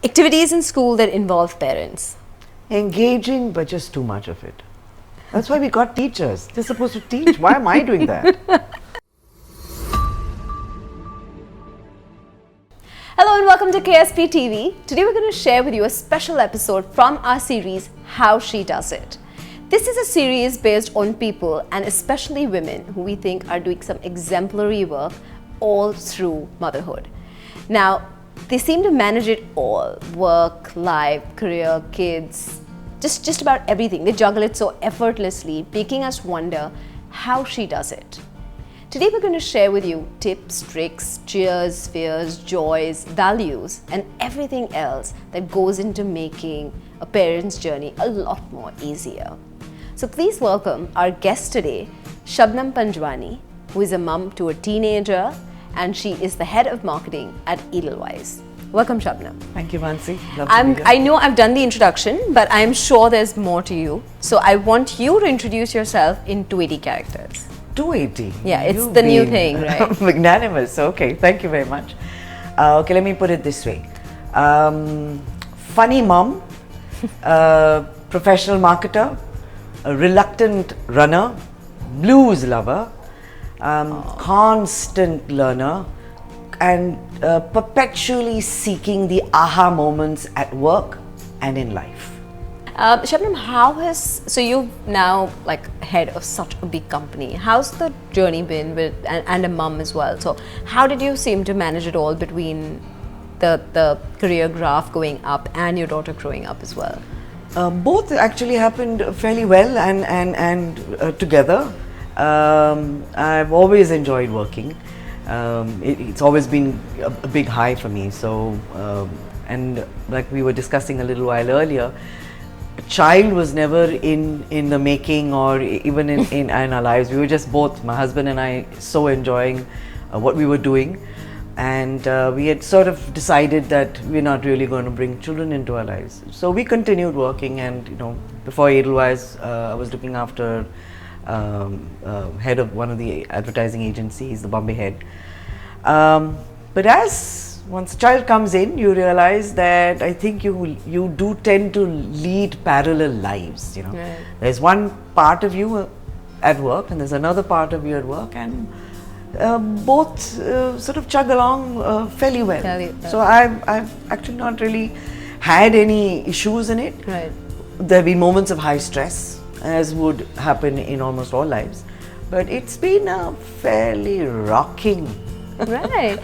Activities in school that involve parents. Engaging, but just too much of it. That's why we got teachers. They're supposed to teach. Why am I doing that? Hello and welcome to KSP TV. Today we're going to share with you a special episode from our series, How She Does It. This is a series based on people and especially women who we think are doing some exemplary work all through motherhood. Now, they seem to manage it all: work, life, career, kids, just about everything. They juggle it so effortlessly, making us wonder how she does it. Today we're going to share with you tips, tricks, cheers, fears, joys, values, and everything else that goes into making a parent's journey a lot more easier. So please welcome our guest today, Shabnam Panjwani, who is a mum to a teenager, and she is the head of marketing at Edelweiss. Welcome, Shabnam. Thank you, Mansi. Love to be here. I know I've done the introduction, but I'm sure there's more to you. So I want you to introduce yourself in 280 characters. 280. Yeah, it's the new thing, right? Magnanimous. Okay, thank you very much. Okay, let me put it this way. Funny mom, professional marketer, a reluctant runner, blues lover, constant learner, and perpetually seeking the aha moments at work and in life. Shabnam, so you're now like head of such a big company. How's the journey been with, and a mum as well? So how did you seem to manage it all between the career graph going up and your daughter growing up as well? Both actually happened fairly well and together. I've always enjoyed working. It's always been a big high for me. So, and like we were discussing a little while earlier, a child was never in the making or even in our lives. We were just both, my husband and I, so enjoying what we were doing. And we had sort of decided that we're not really going to bring children into our lives. So we continued working, and before Edelweiss, I was looking after head of one of the advertising agencies, the Bombay head. But once a child comes in, you realize that I think you do tend to lead parallel lives. Right. There's one part of you at work, and there's another part of you at work, and both sort of chug along fairly well. So I've actually not really had any issues in it. Right. There'll be moments of high stress, as would happen in almost all lives, but it's been a fairly rocking. Right.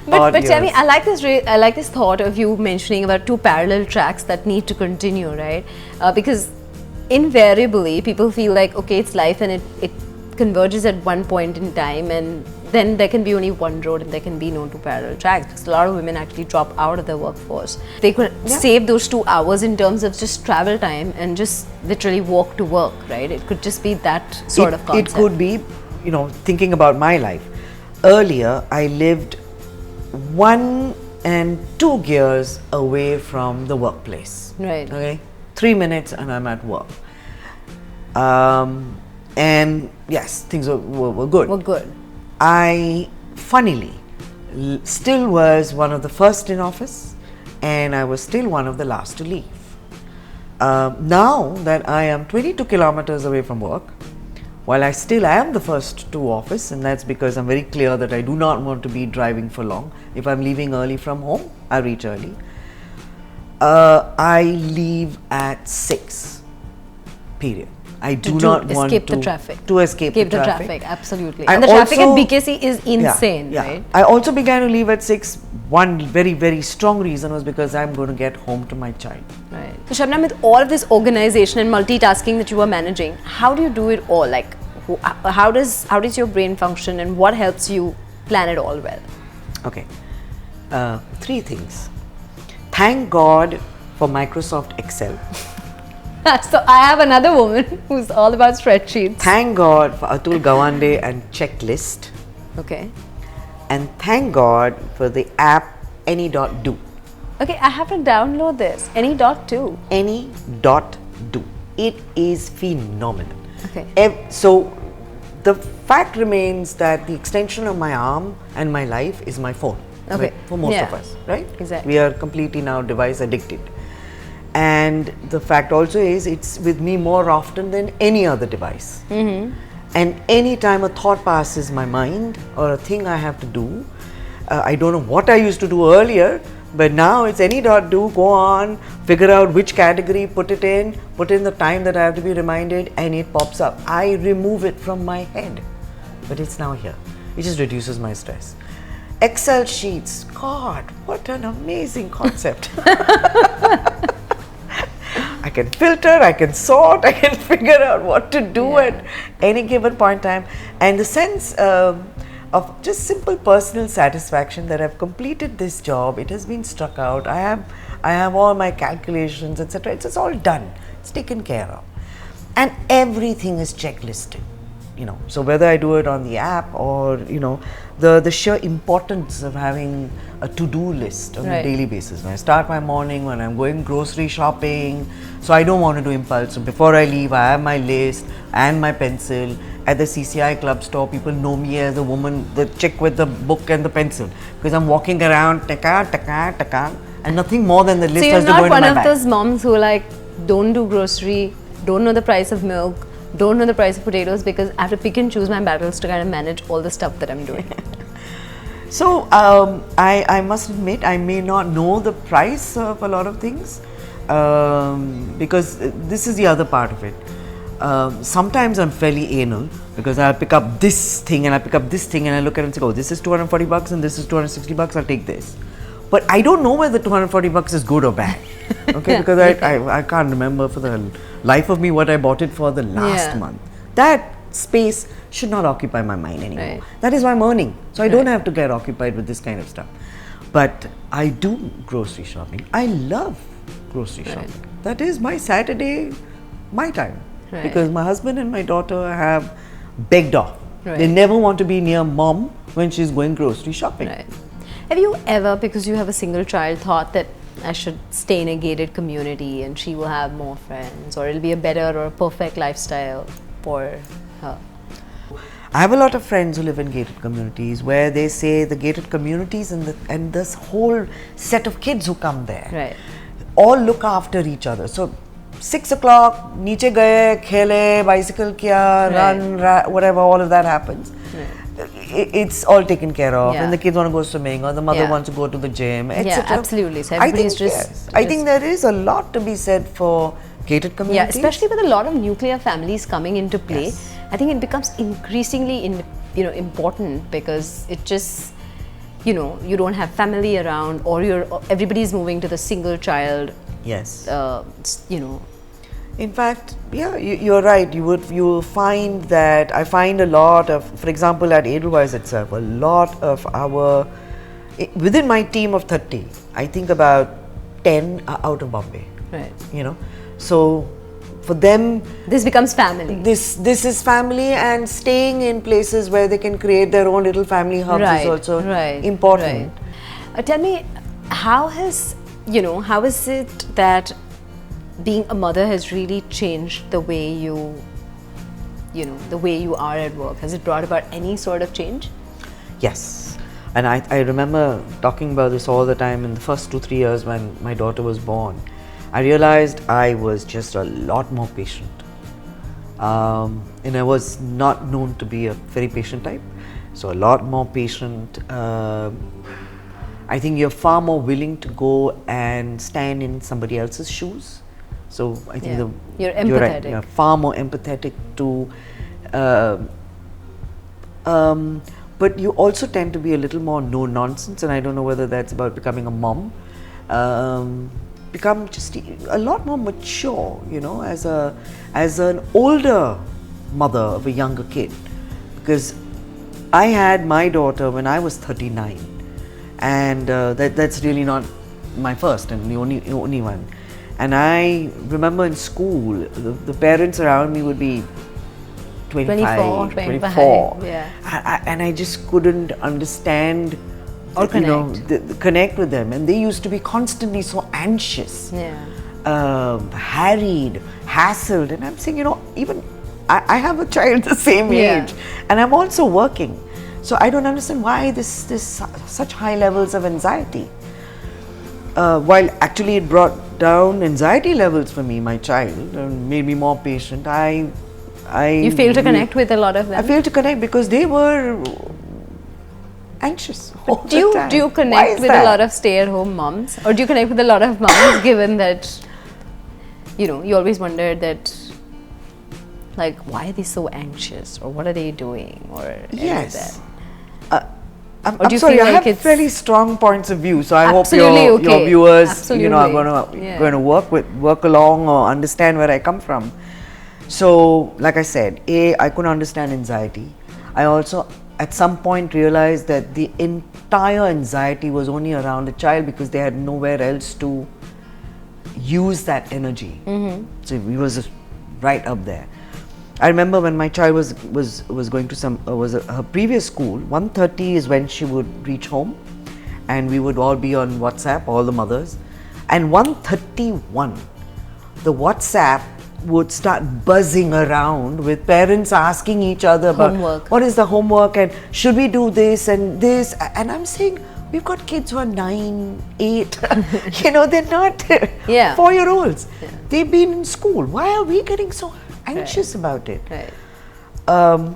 But tell me, I like this thought of you mentioning about two parallel tracks that need to continue, right? Because invariably people feel like, okay, it's life and it converges at one point in time, and then there can be only one road and there can be no two parallel tracks, because a lot of women actually drop out of the workforce. They could save those 2 hours in terms of just travel time and just literally walk to work, right? It could just be that sort of concept. It could be, thinking about my life. Earlier, I lived 1 and 2 gears away from the workplace. Right. Okay, 3 minutes and I'm at work. And yes, things were good. Were good. I, funnily, still was one of the first in office, and I was still one of the last to leave. Now that I am 22 kilometers away from work, while I still am the first to office, and that's because I'm very clear that I do not want to be driving for long. If I'm leaving early from home, I reach early. I leave at 6, period. I do not want escape the traffic. To escape the traffic. Absolutely. And the traffic at BKC is insane, right? I also began to leave at 6. One very, very strong reason was because I'm going to get home to my child. Right. So Shabnam, with all of this organization and multitasking that you are managing, how do you do it all? Like, how does your brain function, and what helps you plan it all well? Okay. 3 things. Thank God for Microsoft Excel. So I have another woman who's all about spreadsheets. Thank God for Atul Gawande and checklist. Okay. And thank God for the app Any.do. Okay, I have to download this. Any.do. Any.do. It is phenomenal. Okay. So the fact remains that the extension of my arm and my life is my phone. Okay. For most Yeah. of us, right? Exactly. We are completely now device addicted. And the fact also is it's with me more often than any other device. And any time a thought passes my mind or a thing I have to do, I don't know what I used to do earlier, but now it's any dot do, go on, figure out which category, put in the time that I have to be reminded, and it pops up. I remove it from my head, but it's now here. It just reduces my stress. Excel sheets, God, what an amazing concept. I can filter, I can sort, I can figure out what to do at any given point in time. And the sense of just simple personal satisfaction that I've completed this job, it has been struck out, I have all my calculations, etc. It's just all done, it's taken care of. And everything is checklisted. So whether I do it on the app or, the sheer importance of having a to-do list on a daily basis. When I start my morning, when I'm going grocery shopping, so I don't want to do impulse. So before I leave, I have my list and my pencil. At the CCI club store, people know me as the woman, the chick with the book and the pencil, because I'm walking around, taka, and nothing more than the list has to go into my bag. So you're not one of those moms who don't do grocery, don't know the price of milk, don't know the price of potatoes, because I have to pick and choose my battles to kind of manage all the stuff that I'm doing. So I must admit, I may not know the price of a lot of things, because this is the other part of it. Sometimes I'm fairly anal, because I'll pick up this thing and I pick up this thing and I look at it and say, oh, this is $240 and this is $260, I'll take this. But I don't know whether $240 is good or bad. Okay, because I can't remember for the life of me what I bought it for the last month. That space should not occupy my mind anymore. Right. That is why I'm earning. So I don't have to get occupied with this kind of stuff. But I do grocery shopping. I love grocery shopping. That is my Saturday, my time. Because my husband and my daughter have begged off. They never want to be near mom when she's going grocery shopping. Have you ever, because you have a single child, thought that I should stay in a gated community and she will have more friends, or it'll be a better or a perfect lifestyle for her? I have a lot of friends who live in gated communities where they say the gated communities and this whole set of kids who come there all look after each other. So 6 o'clock, niche gaye, khele, bicycle kiya, run, whatever, all of that happens. It's all taken care of, and the kids want to go swimming, or the mother wants to go to the gym, etc. Yeah, absolutely. So everybody's I think there is a lot to be said for gated communities. Yeah, especially with a lot of nuclear families coming into play. I think it becomes increasingly important, because it just, you don't have family around, or everybody's moving to the single child. In fact, you're right. You will find that I find a lot of, for example, at Edelweiss itself, a lot of within my team of 30, I think about 10 are out of Bombay. So for them, this becomes family. This is family, and staying in places where they can create their own little family hubs is also important. Tell me, how is it that being a mother has really changed the way the way you are at work? Has it brought about any sort of change? Yes, and I remember talking about this all the time in the first 2-3 years when my daughter was born. I realized I was just a lot more patient, and I was not known to be a very patient type, so a lot more patient. I think you're far more willing to go and stand in somebody else's shoes. So I think you're empathetic. You're right. You're far more empathetic to, but you also tend to be a little more no nonsense, and I don't know whether that's about becoming a mom. Become just a lot more mature, as an older mother of a younger kid, because I had my daughter when I was 39, and that's really not my first and the only one. And I remember in school, the parents around me would be 24. And I just couldn't understand or connect. Connect with them. And they used to be constantly so anxious, harried, hassled. And I'm saying, even I have a child the same age, and I'm also working. So I don't understand why this such high levels of anxiety. While actually it brought down anxiety levels for me, my child, and made me more patient. You fail to connect with a lot of them. I failed to connect because they were anxious. Do you connect with a lot of stay-at-home moms, or do you connect with a lot of moms? Given that, you know, you always wondered that, like, why are they so anxious, or what are they doing, or any of Yes. that? I'm sorry, I have fairly strong points of view, so I hope Absolutely your viewers, Absolutely. you know, are going to work along or understand where I come from. So, like I said, I couldn't understand anxiety. I also, at some point, realized that the entire anxiety was only around the child because they had nowhere else to use that energy. So it was right up there. I remember when my child was going to her previous school. 1:30 is when she would reach home, and we would all be on WhatsApp, all the mothers. And 1:31, the WhatsApp would start buzzing around with parents asking each other about homework. What is the homework and should we do this and this. And I'm saying, we've got kids who are 9, 8, you know, they're not 4-year-olds. Yeah. They've been in school. Why are we getting so anxious about it? Right.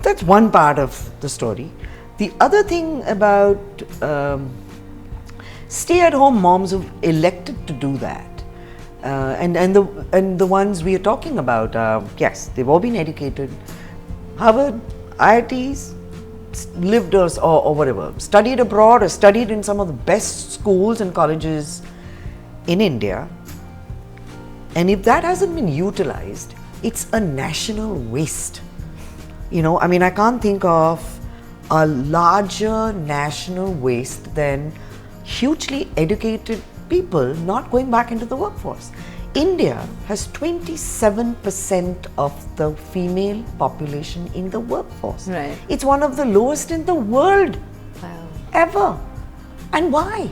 That's one part of the story. The other thing about stay-at-home moms who've elected to do that, and the ones we are talking about, yes, they've all been educated, Harvard, IITs, lived or whatever, studied abroad or studied in some of the best schools and colleges in India. And if that hasn't been utilized, it's a national waste. You know, I mean, I can't think of a larger national waste than hugely educated people not going back into the workforce. India has 27% of the female population in the workforce. Right. It's one of the lowest in the world. Wow. Ever. And why?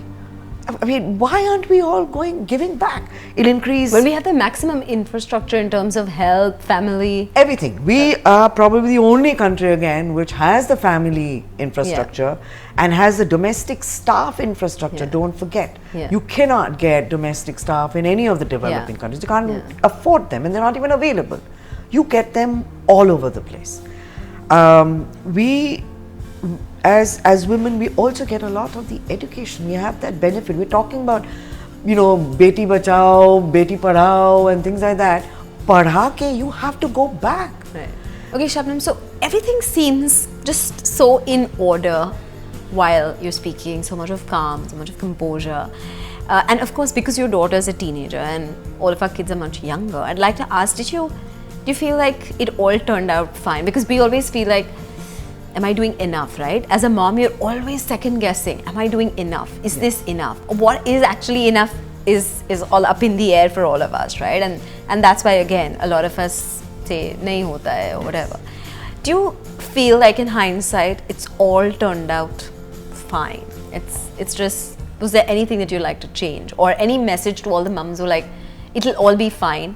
I mean, why aren't we all giving back? It'll increase When we have the maximum infrastructure in terms of health, family. everything. We are probably the only country again which has the family infrastructure and has the domestic staff infrastructure. Yeah. Don't forget. Yeah. You cannot get domestic staff in any of the developing countries. You can't afford them and they're not even available. You get them all over the place. We as women, we also get a lot of the education. We have that benefit. We're talking about, you know, Beti Bachao, Beti Padhao and things like that. Padha ke, you have to go back. Right. Okay, Shabnam, so everything seems just so in order while you're speaking, so much of calm, so much of composure. And of course, because your daughter is a teenager and all of our kids are much younger, I'd like to ask, do you feel like it all turned out fine? Because we always feel like, am I doing enough, right? As a mom, you're always second guessing. Am I doing enough? Is this enough? What is actually enough is all up in the air for all of us, right? And that's why, again, a lot of us say, nahi hota hai, or whatever. Do you feel like in hindsight, it's all turned out fine? It's just, was there anything that you'd like to change? Or any message to all the mums who are like, it'll all be fine,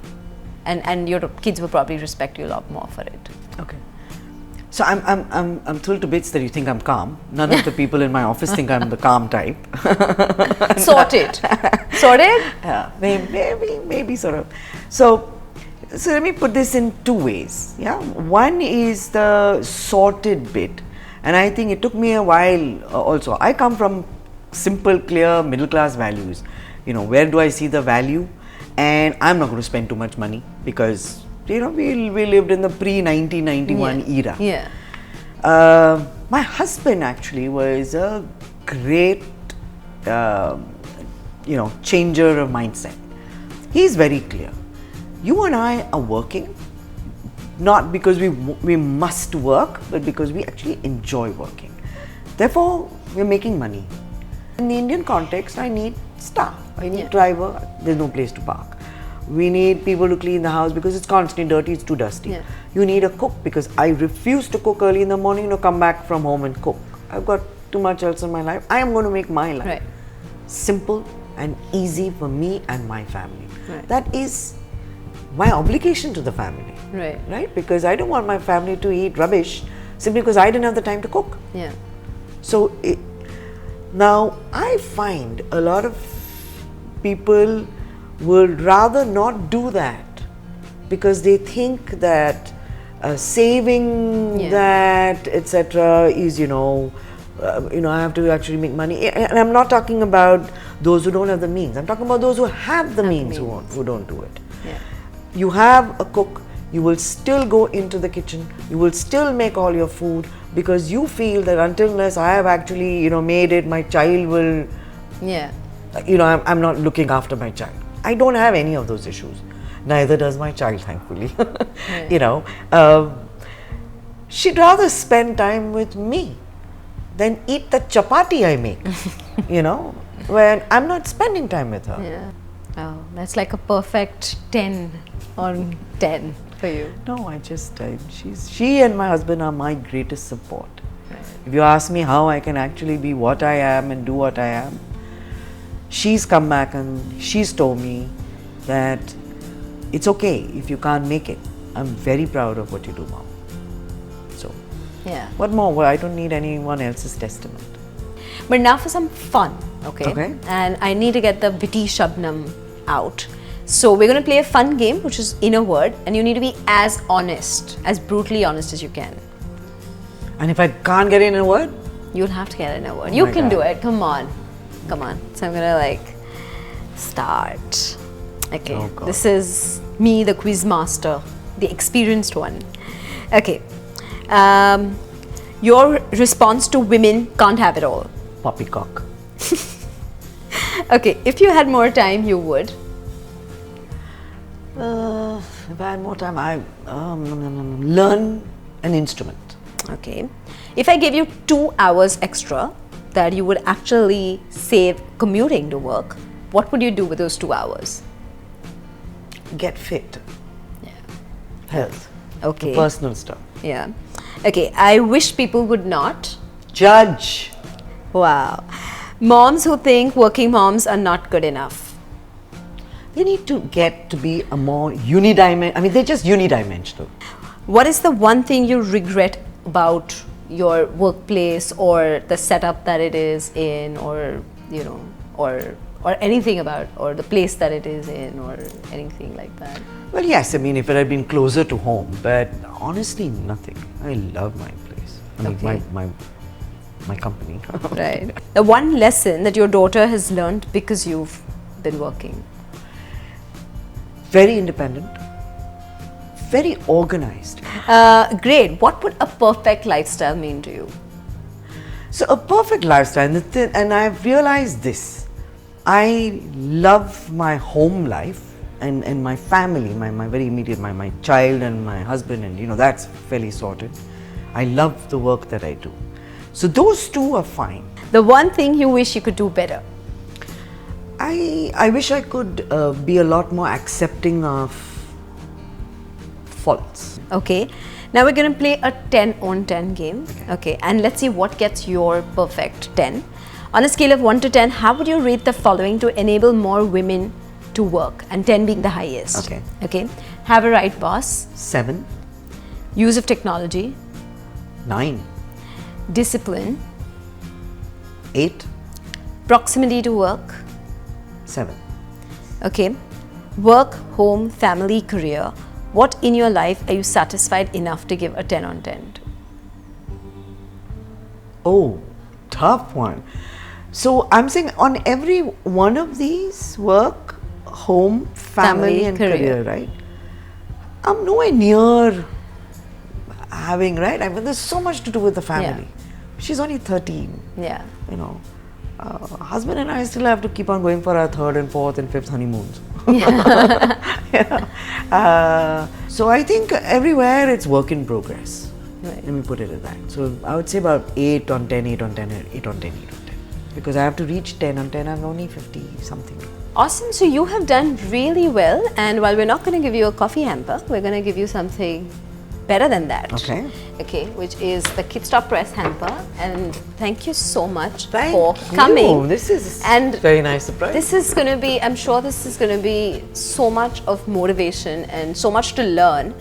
and your kids will probably respect you a lot more for it? Okay. So I'm thrilled to bits that you think I'm calm. None of the people in my office think I'm the calm type. Sorted. Sorted? Yeah, maybe sort of. So let me put this in two ways. Yeah, one is the sorted bit, and I think it took me a while. Also, I come from simple, clear, middle class values. You know, where do I see the value? And I'm not going to spend too much money because, you know, we lived in the pre-1991 era. Yeah. My husband actually was a great, you know, changer of mindset. He's very clear. You and I are working, not because we must work, but because we actually enjoy working. Therefore, we're making money. In the Indian context, I need staff. I need driver. There's no place to park. We need people to clean the house because it's constantly dirty, it's too dusty. Yeah. You need a cook because I refuse to cook early in the morning to come back from home and cook. I've got too much else in my life. I am going to make my life simple and easy for me and my family. Right. That is my obligation to the family. Right. Right? Because I don't want my family to eat rubbish simply because I didn't have the time to cook. Yeah. So now I find a lot of people would rather not do that because they think that saving that etc. is I have to actually make money. And I'm not talking about those who don't have the means. I'm talking about those who have the means who don't do it. Yeah. You have a cook, you will still go into the kitchen, you will still make all your food because you feel that unless I have actually made it, my child will I'm not looking after my child. I don't have any of those issues. Neither does my child, thankfully. She'd rather spend time with me than eat the chapati I make, when I'm not spending time with her. Yeah. Oh, that's like a perfect 10 on 10 for you. No, she and my husband are my greatest support. Right. If you ask me how I can actually be what I am and do what I am, she's come back and she's told me that it's okay if you can't make it. I'm very proud of what you do, Mom. So, what more? I don't need anyone else's testament. But now for some fun, okay? And I need to get the witty Shabnam out. So we're going to play a fun game, which is in a word, and you need to be as honest, as brutally honest as you can. And if I can't get it in a word? You'll have to get it in a word. You can do it. Come on. So I'm going to start. Okay. Oh, God. This is me, the quiz master, the experienced one. Okay. Your response to women can't have it all. Poppycock. Okay. If you had more time, you would. If I had more time, I learn an instrument. Okay. If I gave you 2 hours extra that you would actually save commuting to work, what would you do with those 2 hours? Get fit. Yeah. Health. Okay. The personal stuff. Yeah. Okay. I wish people would not judge. Wow. Moms who think working moms are not good enough. They need to get to be a more unidimensional. I mean, they're just unidimensional. What is the one thing you regret about your workplace or the setup that it is in, or or anything about, or the place that it is in, or anything like that? Well, yes. I mean, if it had been closer to home, but honestly, nothing. I love my place. I mean, my company. Right. The one lesson that your daughter has learned because you've been working. Very independent, very organized. Great. What would a perfect lifestyle mean to you? So a perfect lifestyle, and I've realized this. I love my home life and my family, my very immediate, my child and my husband, and that's fairly sorted. I love the work that I do. So those two are fine. The one thing you wish you could do better? I wish I could be a lot more accepting of faults. Okay. Now we're going to play a 10 on 10 game. Okay. And let's see what gets your perfect 10. On a scale of 1 to 10, how would you rate the following to enable more women to work? And 10 being the highest. Okay. Okay. Have a right boss. 7. Use of technology. 9. Discipline. 8. Proximity to work. 7. Okay. Work, home, family, career. What in your life are you satisfied enough to give a 10 on 10 to? Oh, tough one. So I'm saying on every one of these, work, home, family and career, right? I'm nowhere near having, right? I mean, there's so much to do with the family. Yeah. She's only 13. Yeah. Husband and I still have to keep on going for our 3rd and 4th and 5th honeymoons. So I think everywhere it's work in progress. Right. Let me put it at that. So I would say about 8 on 10, 8 on 10, 8 on 10, 8 on 10. Because I have to reach 10 on 10, I'm only 50 something. Awesome. So you have done really well. And while we're not going to give you a coffee hamper, we're going to give you something better than that. Okay. Okay, which is the Kidsstoppress hamper. And thank you so much for coming. This is a very nice surprise. This is going to be, I'm sure this is going to be so much of motivation and so much to learn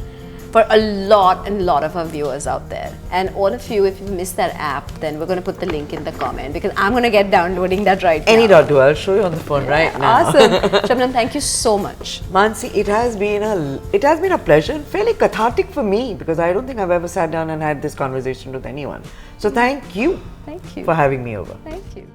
for a lot of our viewers out there. And all of you, if you missed that app, then we're going to put the link in the comment, because I'm going to get downloading that right now. Any dot do, I'll show you on the phone right now. Awesome. Shabnam, thank you so much. Mansi, it has been a pleasure, fairly cathartic for me, because I don't think I've ever sat down and had this conversation with anyone. So thank you, Thank you for having me over. Thank you.